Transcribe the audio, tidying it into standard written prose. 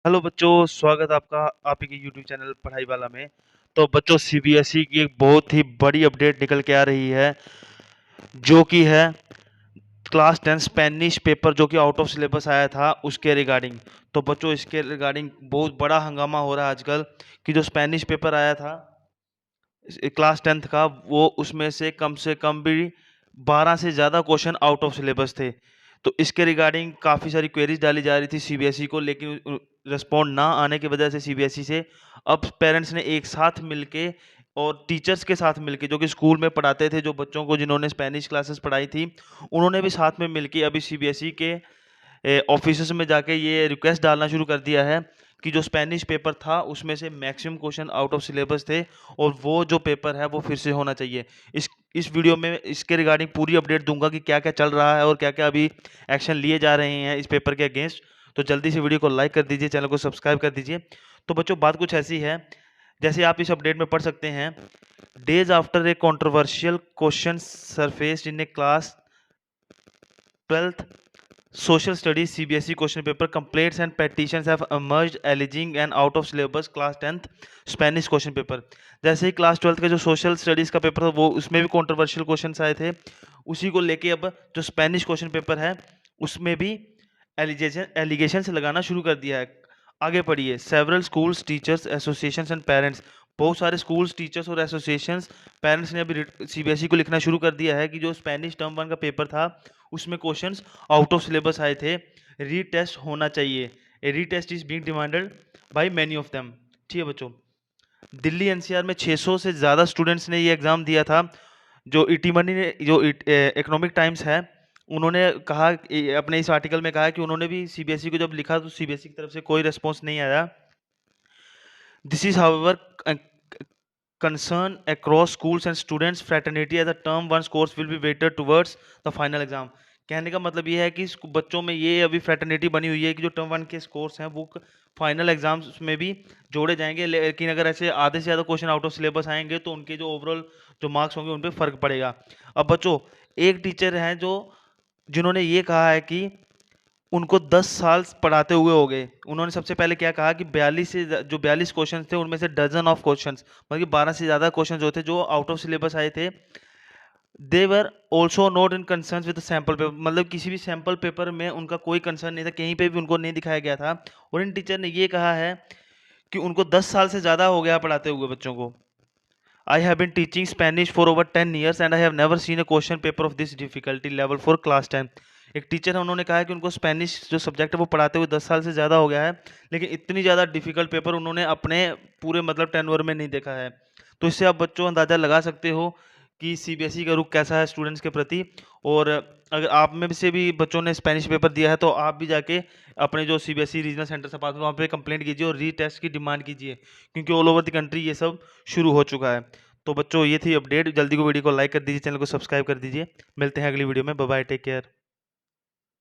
Hello बच्चों, स्वागत है आपका आप ही के यूट्यूब चैनल पढ़ाई वाला में। तो बच्चों, सीबीएसई की एक बहुत ही बड़ी अपडेट निकल के आ रही है, जो कि है क्लास 10 स्पेनिश पेपर जो कि आउट ऑफ सिलेबस आया था उसके रिगार्डिंग। तो बच्चों, इसके रिगार्डिंग बहुत बड़ा हंगामा हो रहा है आजकल कि जो स्पेनिश पेपर आया था क्लास 10th का, वो उसमें से कम भी 12 से ज़्यादा क्वेश्चन आउट ऑफ सिलेबस थे। तो इसके रिगार्डिंग काफ़ी सारी क्वेरीज डाली जा रही थी सीबीएसई को, लेकिन रिस्पॉन्ड ना आने की वजह से सीबीएसई से अब पेरेंट्स ने एक साथ मिलके और टीचर्स के साथ मिलके, जो कि स्कूल में पढ़ाते थे, जो बच्चों को जिन्होंने स्पेनिश क्लासेस पढ़ाई थी, उन्होंने भी साथ में मिलके अभी सीबीएसई के ऑफिसेस में जाके ये रिक्वेस्ट डालना शुरू कर दिया है कि जो स्पेनिश पेपर था उसमें से maximum question out of syllabus थे और वो जो पेपर है वो फिर से होना चाहिए। इस वीडियो में इसके रिगार्डिंग पूरी अपडेट दूंगा कि क्या क्या चल रहा है और क्या क्या अभी एक्शन लिए जा रहे हैं इस पेपर के अगेंस्ट। तो जल्दी से वीडियो को लाइक कर दीजिए, चैनल को सब्सक्राइब कर दीजिए। तो बच्चों, बात कुछ ऐसी है, जैसे आप इस अपडेट में पढ़ सकते हैं, days after a controversial question सरफेस्ड in A class 12th Social Studies CBSE question paper, complaints and petitions have emerged alleging an out of syllabus class 10th Spanish question paper। जैसे ही क्लास 12th का जो social studies का paper था, वो उसमें भी controversial questions आए थे। उसी को लेके अब जो स्पेनिश क्वेश्चन पेपर है उसमें भी एलिगेशन लगाना शुरू कर दिया है। आगे पढ़िए। Several schools, teachers associations and parents, बहुत सारे स्कूल्स, टीचर्स और एसोसिएशंस, पेरेंट्स ने अभी सीबीएसई को लिखना शुरू कर दिया है कि जो स्पेनिश टर्म 1 का पेपर था उसमें क्वेश्चंस आउट ऑफ सिलेबस आए थे, रीटेस्ट होना चाहिए। A retest is being demanded by many of them. ठीक है बच्चों, दिल्ली एनसीआर में 600 से ज़्यादा स्टूडेंट्स ने ये एग्ज़ाम दिया था। जो ईटी मनी ने, जो इकोनॉमिक टाइम्स है, उन्होंने कहा, अपने इस आर्टिकल में कहा कि उन्होंने भी सीबीएसई को जब लिखा तो सीबीएसई की तरफ से कोई रिस्पॉन्स नहीं आया। This is however concern across schools and students fraternity as a term 1 course will be weighted towards the final exam। कहने का मतलब ये है कि बच्चों में ये अभी फ्रेटर्निटी बनी हुई है कि जो टर्म 1 के कोर्स हैं वो फाइनल एग्जाम्स में भी जोड़े जाएंगे, लेकिन अगर ऐसे आधे से ज़्यादा क्वेश्चन आउट ऑफ सिलेबस आएंगे तो उनके जो ओवरऑल जो मार्क्स होंगे उन पर फर्क पड़ेगा। अब बच्चों, एक टीचर हैं जो जिन्होंने ये कहा है कि उनको 10 साल पढ़ाते हुए हो गए। उन्होंने सबसे पहले क्या कहा कि 42 क्वेश्चन थे, उनमें से डजन ऑफ क्वेश्चन, मतलब कि 12 से ज़्यादा क्वेश्चन जो थे जो आउट ऑफ सिलेबस आए थे, they were also not in concern with sample paper, मतलब किसी भी सैम्पल पेपर में उनका कोई कंसर्न नहीं था, कहीं पे भी उनको नहीं दिखाया गया था। और इन टीचर ने ये कहा है कि उनको 10 साल से ज़्यादा हो गया पढ़ाते हुए बच्चों को। I have been teaching Spanish for over 10 years and I have never seen a question paper of this difficulty level for class 10। एक टीचर है, उन्होंने कहा है कि उनको स्पेनिश जो सब्जेक्ट है वो पढ़ाते हुए 10 साल से ज़्यादा हो गया है, लेकिन इतनी ज़्यादा डिफिकल्ट पेपर उन्होंने अपने पूरे मतलब टेन्योर में नहीं देखा है। तो इससे आप बच्चों अंदाज़ा लगा सकते हो कि सीबीएसई का रुख कैसा है स्टूडेंट्स के प्रति। और अगर आप में से भी बच्चों ने स्पेनिश पेपर दिया है तो आप भी जाके अपने जो सीबीएसई रीजनल सेंटर से पास वहाँ पे कंप्लेंट कीजिए और रीटेस्ट की डिमांड कीजिए, क्योंकि ऑल ओवर द कंट्री ये सब शुरू हो चुका है। तो बच्चों, ये थी अपडेट। जल्दी को वीडियो को लाइक कर दीजिए, चैनल को सब्सक्राइब कर दीजिए। मिलते हैं अगली वीडियो में। Bye bye, take care.